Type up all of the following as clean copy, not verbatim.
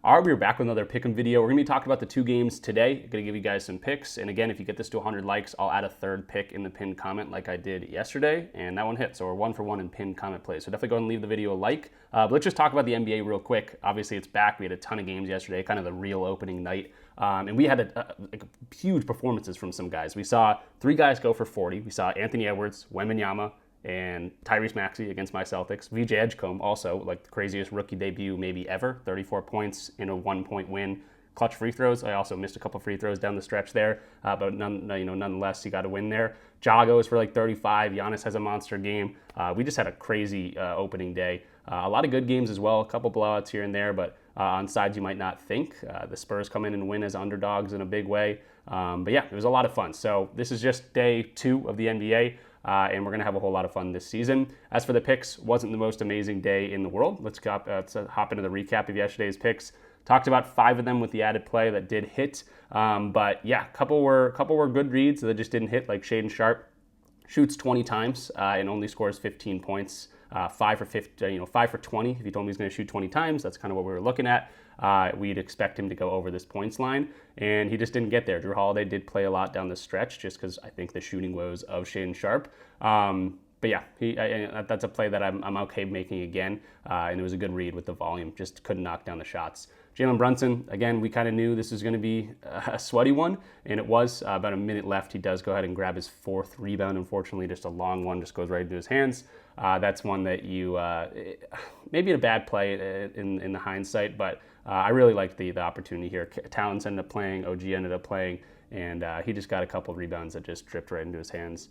All right, we're back with another pick'em video. We're gonna be talking about the two games today. I'm gonna give you guys some picks. And again, if you get this to 100 likes, I'll add a third pick in the pinned comment like I did yesterday. And that one hit, so we're 1 for 1 in pinned comment plays. So definitely go and leave the video a like. But let's just talk about the NBA real quick. Obviously, it's back. We had a ton of games yesterday, kind of the real opening night. And we had huge performances from some guys. We saw 3 guys go for 40. We saw Anthony Edwards, Wembanyama, and Tyrese Maxey against my Celtics. VJ Edgecombe also, like the craziest rookie debut maybe ever, 34 points in a 1-point win. Clutch free throws. I also missed a couple free throws down the stretch there, but nonetheless, he got a win there. Ja goes for like 35. Giannis has a monster game. We just had a crazy opening day. A lot of good games as well, a couple blowouts here and there, but on sides you might not think. The Spurs come in and win as underdogs in a big way. But yeah, it was a lot of fun. So this is just day 2 of the NBA. And we're going to have a whole lot of fun this season. As for the picks, wasn't the most amazing day in the world. Let's hop into the recap of yesterday's picks. Talked about 5 of them with the added play that did hit. But yeah, a couple were good reads that just didn't hit, like Shaedon Sharpe shoots 20 times and only scores 15 points. 5 for 20. If you told me he's going to shoot 20 times, that's kind of what we were looking at. We'd expect him to go over this points line, and he just didn't get there. Drew Holiday did play a lot down the stretch just because I think the shooting woes of Shaedon Sharpe. But yeah, that's a play that I'm okay making again, and it was a good read with the volume. Just couldn't knock down the shots. Jalen Brunson, again, we kind of knew this was going to be a sweaty one, and it was. About a minute left, he does go ahead and grab his 4th rebound. Unfortunately, just a long one, just goes right into his hands. That's one that you maybe a bad play in the hindsight, but I really liked the opportunity here. Towns ended up playing, OG ended up playing, and he just got a couple of rebounds that just dripped right into his hands.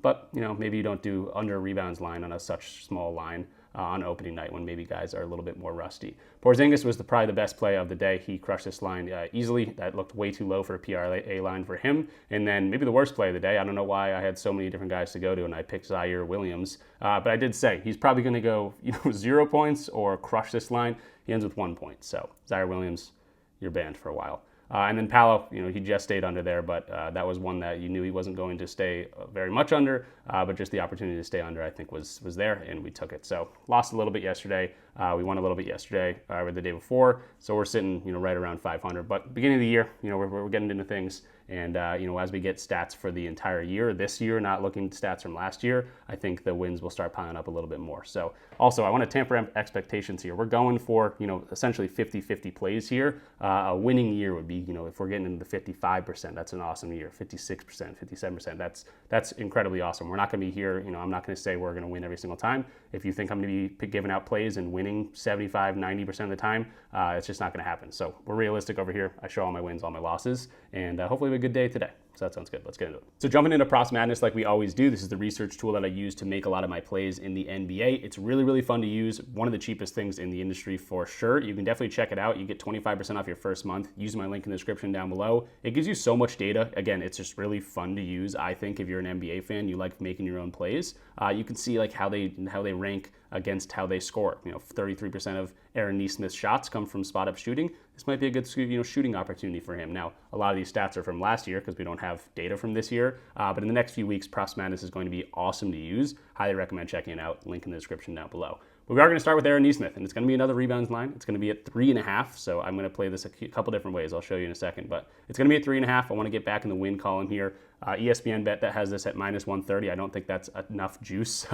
But maybe you don't do under rebounds line on a such small line on opening night when maybe guys are a little bit more rusty. Porzingis was probably the best play of the day. He crushed this line easily. That looked way too low for a PRA line for him. And then maybe the worst play of the day. I don't know why I had so many different guys to go to, and I picked Zaire Williams. But I did say he's probably going to go 0 points or crush this line. He ends with 1 point. So Zaire Williams, you're banned for a while. And then Paolo, he just stayed under there, but that was one that you knew he wasn't going to stay very much under, but just the opportunity to stay under, I think, was there, and we took it. So lost a little bit yesterday. We won a little bit yesterday or the day before, so we're sitting, right around 500. But beginning of the year, we're getting into things, and as we get stats for the entire year, this year, not looking at stats from last year, I think the wins will start piling up a little bit more. So also, I want to temper expectations here. We're going for, essentially 50-50 plays here. A winning year would be, if we're getting into the 55%, that's an awesome year. 56%, 57%, that's incredibly awesome. We're not going to be here, I'm not going to say we're going to win every single time. If you think I'm going to be giving out plays and winning 75, 90% of the time, it's just not going to happen. So we're realistic over here. I show all my wins, all my losses, and hopefully we have a good day today. So that sounds good. Let's get into it. So jumping into Props Madness like we always do, this is the research tool that I use to make a lot of my plays in the NBA. It's really, really fun to use. One of the cheapest things in the industry for sure. You can definitely check it out. You get 25% off your first month. Use my link in the description down below. It gives you so much data. Again, it's just really fun to use. I think if you're an NBA fan, you like making your own plays. You can see like how they rank against how they score. 33% of Aaron Nesmith's shots come from spot-up shooting. This might be a good shooting opportunity for him. Now, a lot of these stats are from last year because we don't have data from this year. But in the next few weeks, Props Madness is going to be awesome to use. Highly recommend checking it out. Link in the description down below. But we are going to start with Aaron Nesmith, and it's going to be another rebounds line. It's going to be at 3.5, so I'm going to play this a couple different ways. I'll show you in a second, but it's going to be at 3.5. I want to get back in the win column here. ESPN bet that has this at -130. I don't think that's enough juice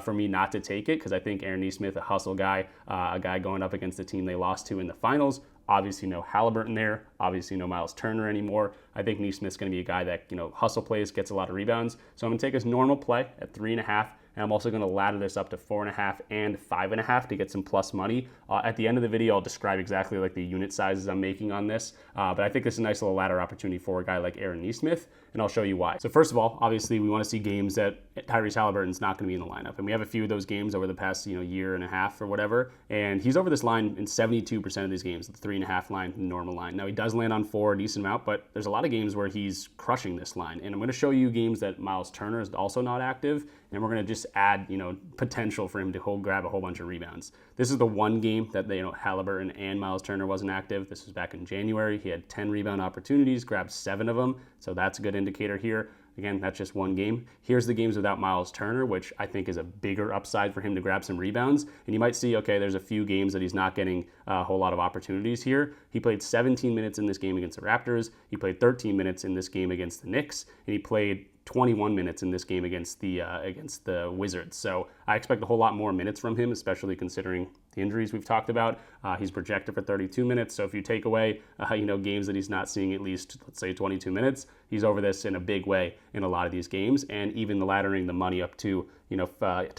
for me not to take it because I think Aaron Nesmith, a hustle guy, a guy going up against the team they lost to in the finals. Obviously no Halliburton there. Obviously no Miles Turner anymore. I think Nesmith's going to be a guy that, hustle plays, gets a lot of rebounds. So I'm going to take his normal play at 3.5. And I'm also going to ladder this up to 4.5 and 5.5 to get some plus money. At the end of the video, I'll describe exactly like the unit sizes I'm making on this. But I think this is a nice little ladder opportunity for a guy like Aaron Nesmith, and I'll show you why. So first of all, obviously we want to see games that Tyrese Halliburton's not going to be in the lineup. And we have a few of those games over the past, year and a half or whatever. And he's over this line in 72% of these games, the 3.5 line, the normal line. Now he does land on 4 a decent amount, but there's a lot of games where he's crushing this line. And I'm going to show you games that Miles Turner is also not active. And we're going to just add, potential for him to grab a whole bunch of rebounds. This is the one game that Halliburton and Miles Turner wasn't active. This was back in January. He had 10 rebound opportunities, grabbed 7 of them. So that's a good indicator here. Again, that's just one game. Here's the games without Miles Turner, which I think is a bigger upside for him to grab some rebounds. And you might see, okay, there's a few games that he's not getting a whole lot of opportunities here. He played 17 minutes in this game against the Raptors. He played 13 minutes in this game against the Knicks. And he played 21 minutes in this game against the Wizards. So I expect a whole lot more minutes from him, especially considering the injuries we've talked about. He's projected for 32 minutes. So if you take away, games that he's not seeing at least, let's say, 22 minutes, he's over this in a big way in a lot of these games. And even the laddering the money up to, to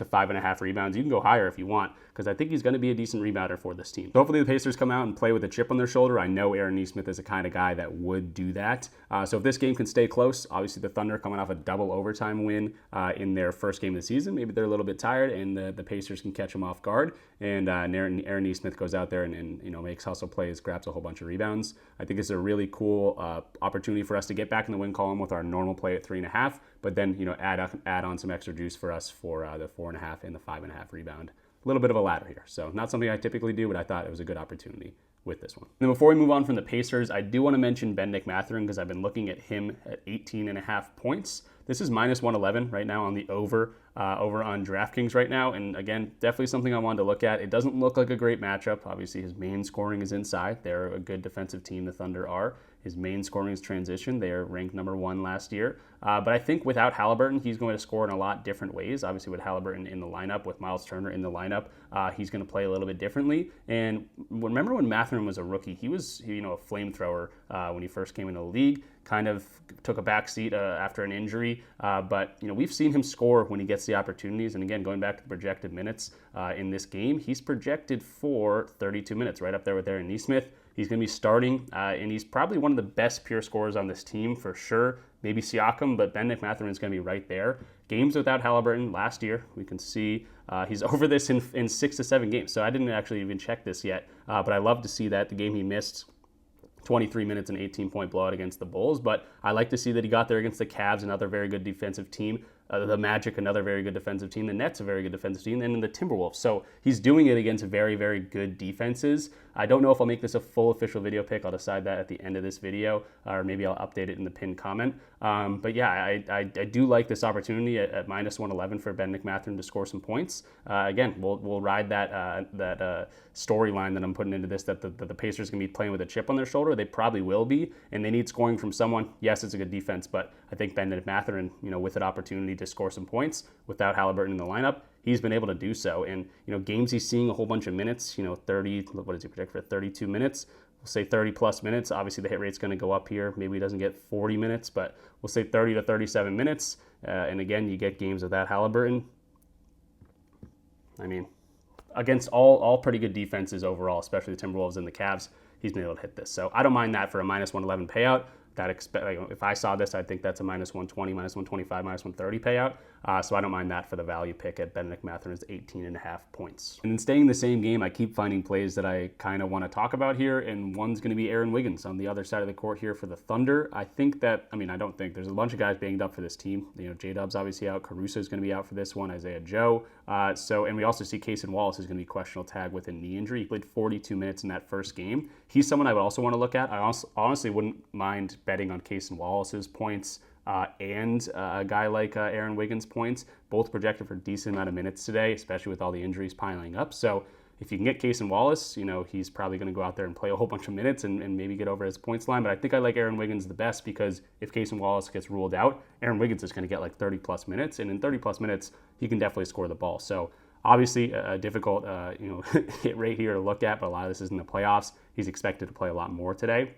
5.5 rebounds. You can go higher if you want, because I think he's going to be a decent rebounder for this team. So hopefully the Pacers come out and play with a chip on their shoulder. I know Aaron Nesmith is the kind of guy that would do that. So if this game can stay close, obviously the Thunder coming off a double overtime win in their first game of the season. Maybe they're a little bit tired and the Pacers can catch them off guard. And Aaron Nesmith goes out there and makes hustle plays, grabs a whole bunch of rebounds. I think it's a really cool opportunity for us to get back in the win column with our normal play at 3.5, but then add on some extra juice for us for the 4.5 and the 5.5 rebound. A little bit of a ladder here. So not something I typically do, but I thought it was a good opportunity with this one. And before we move on from the Pacers, I do want to mention Bennedict Mathurin because I've been looking at him at 18.5 points. This is minus 111 right now on the over on DraftKings right now. And again, definitely something I wanted to look at. It doesn't look like a great matchup. Obviously, his main scoring is inside. They're a good defensive team, the Thunder are. His main scoring is transition. They are ranked number 1 last year. But I think without Halliburton, he's going to score in a lot different ways. Obviously, with Halliburton in the lineup, with Miles Turner in the lineup, he's going to play a little bit differently. And remember when Mathurin was a rookie, he was a flamethrower when he first came into the league. Kind of took a back seat after an injury, but we've seen him score when he gets the opportunities. And again, going back to the projected minutes in this game, he's projected for 32 minutes, right up there with Aaron Nesmith. He's going to be starting, and he's probably one of the best pure scorers on this team for sure. Maybe Siakam, but Bennedict Mathurin is going to be right there. Games without Halliburton last year, we can see he's over this in 6 to 7 games. So I didn't actually even check this yet, but I love to see that. The game he missed, 23 minutes and 18-point blowout against the Bulls, but I like to see that he got there against the Cavs, another very good defensive team, the Magic, another very good defensive team, the Nets, a very good defensive team, and then the Timberwolves. So he's doing it against very, very good defenses. I don't know if I'll make this a full official video pick. I'll decide that at the end of this video, or maybe I'll update it in the pinned comment. But yeah, I do like this opportunity at minus 111 for Bennedict Mathurin to score some points. Again, we'll ride that storyline that I'm putting into this, that the Pacers can be playing with a chip on their shoulder. They probably will be, and they need scoring from someone. Yes, it's a good defense, but I think Bennedict Mathurin, with an opportunity to score some points without Halliburton in the lineup, he's been able to do so. And, games he's seeing a whole bunch of minutes, 30, what does he project for 32 minutes? We'll say 30 plus minutes. Obviously, the hit rate's going to go up here. Maybe he doesn't get 40 minutes, but we'll say 30 to 37 minutes. And again, you get games without Halliburton. I mean, against all pretty good defenses overall, especially the Timberwolves and the Cavs, he's been able to hit this. So I don't mind that for a minus 111 payout. If I saw this, I think that's a minus 120, minus 125, minus 130 payout. So I don't mind that for the value pick at Bennedict Mathurin's 18.5 points. And then staying in the same game, I keep finding plays that I kind of want to talk about here, and one's going to be Aaron Wiggins on the other side of the court here for the Thunder. I don't think there's a bunch of guys banged up for this team. J-Dub's obviously out. Caruso's going to be out for this one. Isaiah Joe. And we also see Cason Wallace is going to be questionable tag with a knee injury. He played 42 minutes in that first game. He's someone I would also want to look at. I honestly wouldn't mind betting on Cason Wallace's points and a guy like Aaron Wiggins' points, both projected for a decent amount of minutes today, especially with all the injuries piling up. So if you can get Cason Wallace, he's probably going to go out there and play a whole bunch of minutes and maybe get over his points line. But I think I like Aaron Wiggins the best because if Cason Wallace gets ruled out, Aaron Wiggins is going to get like 30 plus minutes. And in 30 plus minutes, he can definitely score the ball. So obviously a difficult hit rate here to look at, but a lot of this is in the playoffs. He's expected to play a lot more today.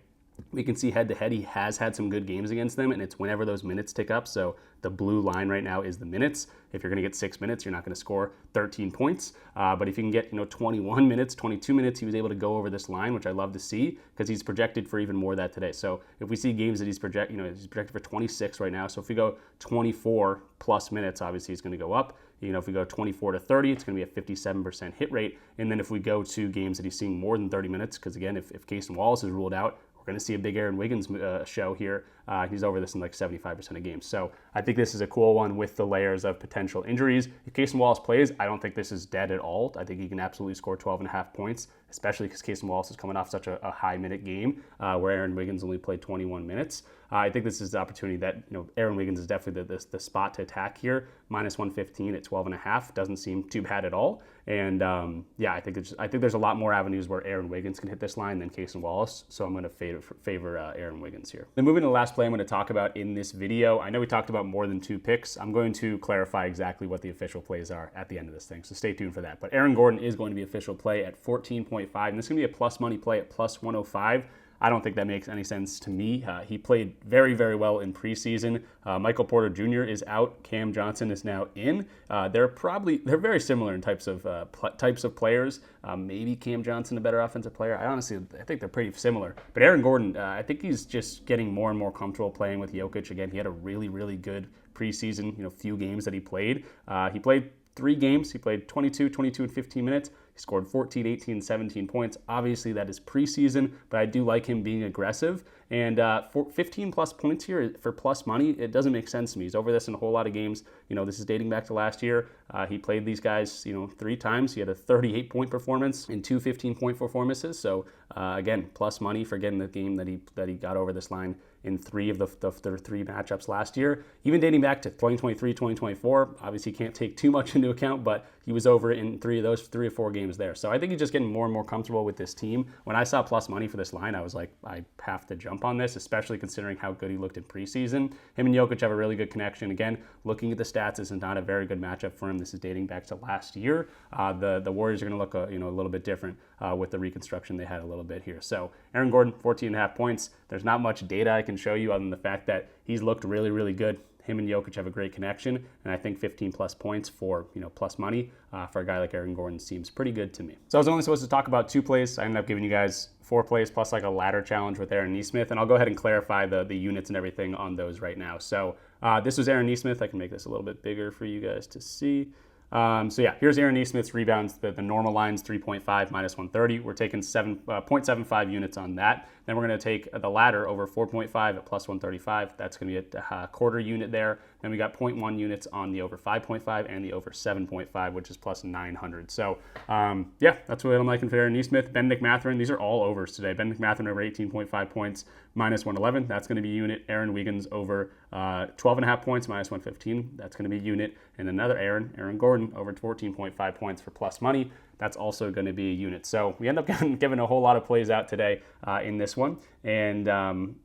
We can see head-to-head, he has had some good games against them, and it's whenever those minutes tick up. So the blue line right now is the minutes. If you're going to get 6 minutes, you're not going to score 13 points. But if you can get 21 minutes, 22 minutes, he was able to go over this line, which I love to see because he's projected for even more of that today. So if we see games that he's projected for 26 right now. So if we go 24 plus minutes, obviously he's going to go up. If we go 24 to 30, it's going to be a 57% hit rate. And then if we go to games that he's seeing more than 30 minutes, because again, if Cason Wallace is ruled out, we're going to see a big Aaron Wiggins show here. He's over this in like 75% of games. So I think this is a cool one with the layers of potential injuries. If Cason Wallace plays, I don't think this is dead at all. I think he can absolutely score 12.5 points especially because Casey Wallace is coming off such a high minute game where Aaron Wiggins only played 21 minutes. I think this is the opportunity that, Aaron Wiggins is definitely the spot to attack here. Minus 115 at 12.5 doesn't seem too bad at all. And I think there's a lot more avenues where Aaron Wiggins can hit this line than Casey Wallace. So I'm going to favor Aaron Wiggins here. Then moving to the last play I'm going to talk about in this video. I know we talked about more than 2 picks. I'm going to clarify exactly what the official plays are at the end of this thing. So stay tuned for that. But Aaron Gordon is going to be official play at 14.5. And this is going to be a plus money play at plus 105. I don't think that makes any sense to me. He played very, very well in preseason. Michael Porter Jr. is out. Cam Johnson is now in. They're very similar in types of players. Maybe Cam Johnson a better offensive player. I think they're pretty similar. But Aaron Gordon, I think he's just getting more and more comfortable playing with Jokic. Again, he had a really, really good preseason, few games that he played. He played 3 games. He played 22, and 15 minutes. He scored 14, 18, 17 points. Obviously, that is preseason, but I do like him being aggressive. And for 15 plus points here for plus money, it doesn't make sense to me. He's over this in a whole lot of games. This is dating back to last year. He played these guys, 3 times. He had a 38-point performance in 2 15-point performances. So again, plus money for getting the game that he got over this line in 3 of the 3 matchups last year. Even dating back to 2023, 2024, obviously can't take too much into account, but he was over in 3 of those 3 or 4 games there. So I think he's just getting more and more comfortable with this team. When I saw plus money for this line, I was like, I have to jump on this, especially considering how good he looked in preseason. Him and Jokic have a really good connection. Again, looking at the stats, this is not a very good matchup for him. This is dating back to last year. The Warriors are going to look a little bit different with the reconstruction they had a little bit here. So Aaron Gordon, 14.5 points. There's not much data I can show you other than the fact that he's looked really, really good. Him and Jokic have a great connection, and I think 15 plus points for plus money for a guy like Aaron Gordon seems pretty good to me. So I was only supposed to talk about 2 plays. I ended up giving you guys 4 plays plus like a ladder challenge with Aaron Nesmith, and I'll go ahead and clarify the units and everything on those right now. So this was Aaron Nesmith. I can make this a little bit bigger for you guys to see. Here's Aaron Nesmith's rebounds. The normal line's 3.5 minus 130. We're taking 0.75 units on that. Then we're going to take the ladder over 4.5 at plus 135. That's going to be a quarter unit there. Then we got 0.1 units on the over 5.5 and the over 7.5, which is plus 900. So, that's what I'm liking for Aaron Nesmith. Ben McMatherin, these are all overs today. Ben McMatherin over 18.5 points, minus 111. That's going to be unit. Aaron Wiggins over 12.5 points, minus 115. That's going to be unit. And another Aaron Gordon over 14.5 points for plus money. That's also going to be a unit. So we end up giving a whole lot of plays out today in this one, and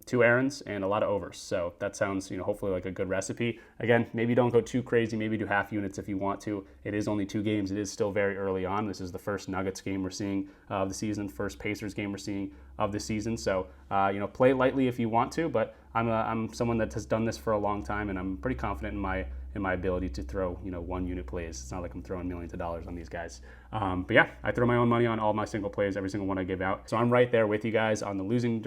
2 Aarons and a lot of overs. So that sounds, hopefully like a good recipe. Again, maybe don't go too crazy. Maybe do half units if you want to. It is only 2 games. It is still very early on. This is the first Nuggets game we're seeing of the season, first Pacers game we're seeing of the season. So, play lightly if you want to, but I'm someone that has done this for a long time, and I'm pretty confident in my ability to throw 1 unit plays. It's not like I'm throwing millions of dollars on these guys. I throw my own money on all my single plays, every single one I give out. So I'm right there with you guys on the losing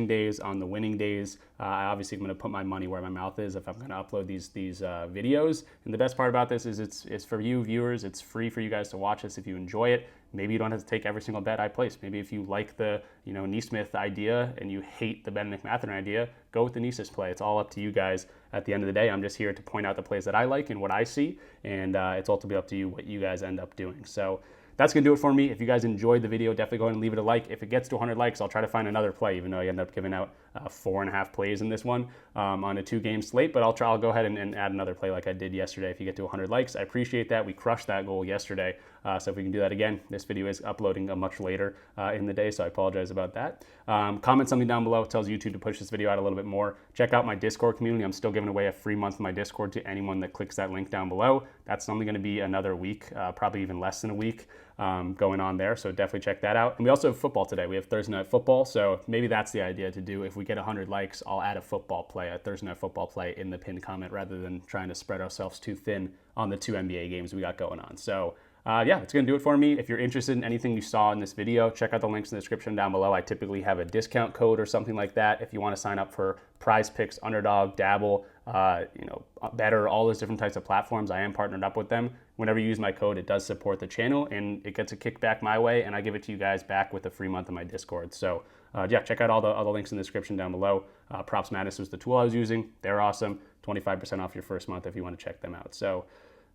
days, on the winning days. I obviously am going to put my money where my mouth is if I'm going to upload these videos. And the best part about this is it's for you viewers. It's free for you guys to watch this if you enjoy it. Maybe you don't have to take every single bet I place. Maybe if you like the Nesmith idea and you hate the Ben McMatherin idea, go with the Nesmith play. It's all up to you guys. At the end of the day, I'm just here to point out the plays that I like and what I see, and it's ultimately up to you what you guys end up doing. So that's going to do it for me. If you guys enjoyed the video, definitely go ahead and leave it a like. If it gets to 100 likes, I'll try to find another play, even though I end up giving out 4.5 plays in this one on a 2-game slate. But I'll go ahead and add another play like I did yesterday if you get to 100 likes. I appreciate that. We crushed that goal yesterday. So if we can do that again, this video is uploading much later in the day, so I apologize about that. Comment something down below. It tells YouTube to push this video out a little bit more. Check out my Discord community. I'm still giving away a free month of my Discord to anyone that clicks that link down below. That's only going to be another week, probably even less than a week going on there, so definitely check that out. And we also have football today. We have Thursday Night Football, so maybe that's the idea to do. If we get 100 likes, I'll add a Thursday Night Football play in the pinned comment rather than trying to spread ourselves too thin on the 2 NBA games we got going on. So it's going to do it for me. If you're interested in anything you saw in this video, check out the links in the description down below. I typically have a discount code or something like that if you want to sign up for PrizePicks, Underdog, Dabble, Betr, all those different types of platforms. I am partnered up with them. Whenever you use my code, it does support the channel, and it gets a kickback my way, and I give it to you guys back with a free month of my Discord. So check out all the links in the description down below. Props Madness was the tool I was using. They're awesome. 25% off your first month if you want to check them out. So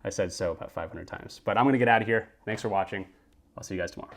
I said so about 500 times. But I'm going to get out of here. Thanks for watching. I'll see you guys tomorrow.